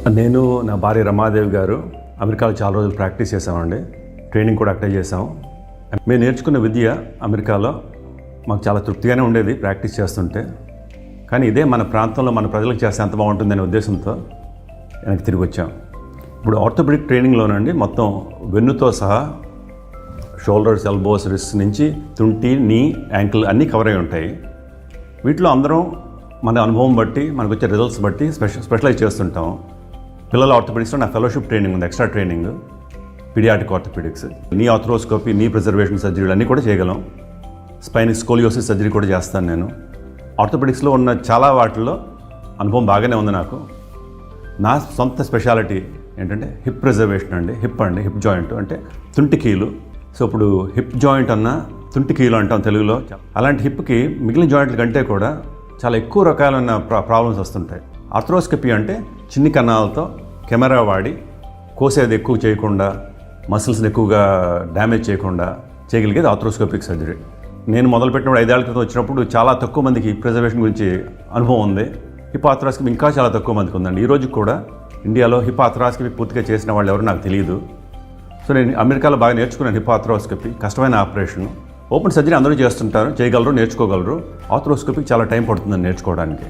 నేను నా భార్య రమాదేవి గారు అమెరికాలో చాలా రోజులు ప్రాక్టీస్ చేసామండి. ట్రైనింగ్ కూడా అక్కడే చేసాం. మేము నేర్చుకున్న విద్య అమెరికాలో మాకు చాలా తృప్తిగానే ఉండేది ప్రాక్టీస్ చేస్తుంటే. కానీ ఇదే మన ప్రాంతంలో మన ప్రజలకు చేస్తే ఎంత బాగుంటుందనే ఉద్దేశంతో వెనక్కి తిరిగి వచ్చాం. ఇప్పుడు ఆర్థోపెడిక్ ట్రైనింగ్లోనండి మొత్తం వెన్నుతో సహా షోల్డర్స్, ఎల్బోస్, రిస్ట్ నుంచి తుంటి, నీ, యాంకిల్ అన్నీ కవర్ అయి ఉంటాయి. వీటిలో అందరం మన అనుభవం బట్టి మనకు వచ్చే రిజల్ట్స్ బట్టి స్పెషలైజ్ చేస్తుంటాం. పిల్లల ఆర్థోపెడిక్స్లో నా ఫెలోషిప్ ట్రైనింగ్ ఉంది, ఎక్స్ట్రా ట్రైనింగ్, పీడియాటిక్ ఆర్థోపెడిక్స్, నీ ఆర్థ్రోస్కోపీ, నీ ప్రిజర్వేషన్ సర్జరీలు అన్నీ కూడా చేయగలం. స్పైన్ స్కోలియోసిస్ సర్జరీ కూడా చేస్తాను నేను. ఆర్థోపెడిక్స్లో ఉన్న చాలా వాటిల్లో అనుభవం బాగానే ఉంది నాకు. నా సొంత స్పెషాలిటీ ఏంటంటే హిప్ ప్రిజర్వేషన్ అండి. హిప్ జాయింట్ అంటే తుంటి కీలు. సో ఇప్పుడు హిప్ జాయింట్ అన్న తుంటి కీలు అంటాం తెలుగులో. అలాంటి హిప్కి మిగిలిన జాయింట్ల కంటే కూడా చాలా ఎక్కువ రకాలైన ప్రాబ్లమ్స్ వస్తుంటాయి. ఆర్థ్రోస్కోపీ అంటే చిన్ని కణాలతో కెమెరా వాడి కోసేది ఎక్కువ చేయకుండా, మసిల్స్ని ఎక్కువగా డ్యామేజ్ చేయకుండా చేయగలిగేది ఆర్థ్రోస్కోపిక్ సర్జరీ. నేను మొదలుపెట్టినప్పుడు 5 ఏళ్ల క్రితం వచ్చినప్పుడు చాలా తక్కువ మందికి ప్రిజర్వేషన్ గురించి అనుభవం ఉంది. హిప్ ఆర్థ్రోస్కోపీ ఇంకా చాలా తక్కువ మందికి ఉందండి. ఈ రోజు కూడా ఇండియాలో హిప్ ఆర్థ్రోస్కోపీ పూర్తిగా చేసిన వాళ్ళు ఎవరు నాకు తెలియదు. సో నేను అమెరికాలో బాగా నేర్చుకున్నాను హిప్ ఆర్థ్రోస్కోపీ. కష్టమైన ఆపరేషన్. ఓపెన్ సర్జరీ అందరూ చేస్తుంటారు, చేయగలరు, నేర్చుకోగలరు. ఆర్థ్రోస్కోపీకి చాలా టైం పడుతుందని నేర్చుకోవడానికి.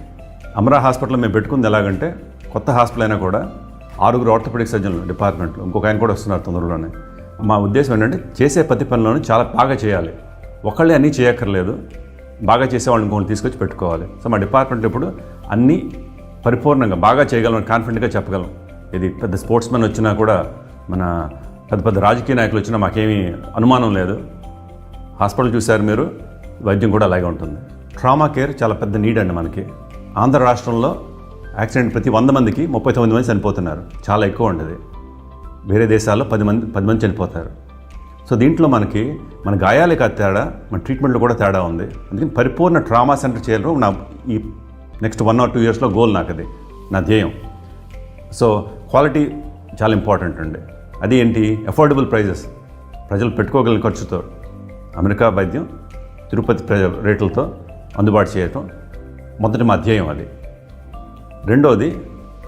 అమరా హాస్పిటల్లో మేము పెట్టుకుంది ఎలాగంటే, కొత్త హాస్పిటల్ అయినా కూడా 6 ఆర్థోపెడిక్ సర్జన్లు డిపార్ట్మెంట్లో, ఇంకొక ఆయన కూడా వస్తున్నారు తొందరలోనే. మా ఉద్దేశం ఏంటంటే చేసే ప్రతి పనిలోనూ చాలా బాగా చేయాలి. ఒకళ్ళే అన్నీ చేయక్కర్లేదు, బాగా చేసేవాళ్ళని ఇంకొకళ్ళు తీసుకొచ్చి పెట్టుకోవాలి. సో మా డిపార్ట్మెంట్ ఇప్పుడు అన్నీ పరిపూర్ణంగా బాగా చేయగలం, కాన్ఫిడెంట్గా చెప్పగలం. ఇది పెద్ద స్పోర్ట్స్ మెన్ వచ్చినా కూడా, మన పెద్ద పెద్ద రాజకీయ నాయకులు వచ్చినా మాకేమీ అనుమానం లేదు. హాస్పిటల్ చూశారు మీరు, వైద్యం కూడా అలాగే ఉంటుంది. ట్రామా కేర్ చాలా పెద్ద నీడ్ అండి మనకి. ఆంధ్ర రాష్ట్రంలో యాక్సిడెంట్ ప్రతి 100 మందికి 39 మంది చనిపోతున్నారు. చాలా ఎక్కువ ఉంటుంది. వేరే దేశాల్లో 10 మంది చనిపోతారు. సో దీంట్లో మనకి మన గాయాలే కాదు తేడా, మన ట్రీట్మెంట్లో కూడా తేడా ఉంది. అందుకని పరిపూర్ణ ట్రామా సెంటర్ చేయడం నా ఈ నెక్స్ట్ 1 or 2 ఇయర్స్లో గోల్. నాకు అది నా ధ్యేయం. సో క్వాలిటీ చాలా ఇంపార్టెంట్ అండి. అది ఏంటి? అఫోర్డబుల్ ప్రైజెస్, ప్రజలు పెట్టుకోగలిగిన ఖర్చుతో అమెరికా వైద్యం తిరుపతి రేట్లతో అందుబాటు చేయటం మొదటి మా ధ్యేయం అది. రెండోది,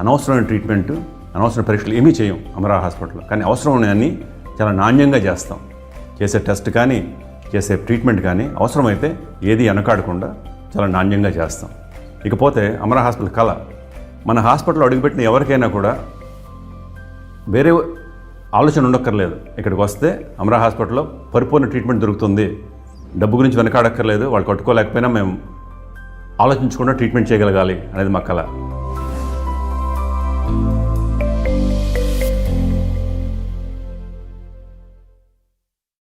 అనవసరమైన ట్రీట్మెంటు, అనవసరమైన పరీక్షలు ఏమీ చేయం అమరా హాస్పిటల్లో. కానీ అవసరమైనవన్నీ చాలా నాణ్యంగా చేస్తాం. చేసే టెస్ట్ కానీ, చేసే ట్రీట్మెంట్ కానీ అవసరమైతే ఏది వెనకాడకుండా చాలా నాణ్యంగా చేస్తాం. ఇకపోతే అమరా హాస్పిటల్ కళ. మన హాస్పిటల్లో అడుగుపెట్టిన ఎవరికైనా కూడా వేరే ఆలోచన ఉండక్కర్లేదు. ఇక్కడికి వస్తే అమరా హాస్పిటల్లో పరిపూర్ణ ట్రీట్మెంట్ దొరుకుతుంది. డబ్బు గురించి వెనకాడక్కర్లేదు. వాళ్ళు కట్టుకోలేకపోయినా మేము ఆలోచించకుండా ట్రీట్మెంట్ చేయగలగాలి అనేది మా కళ.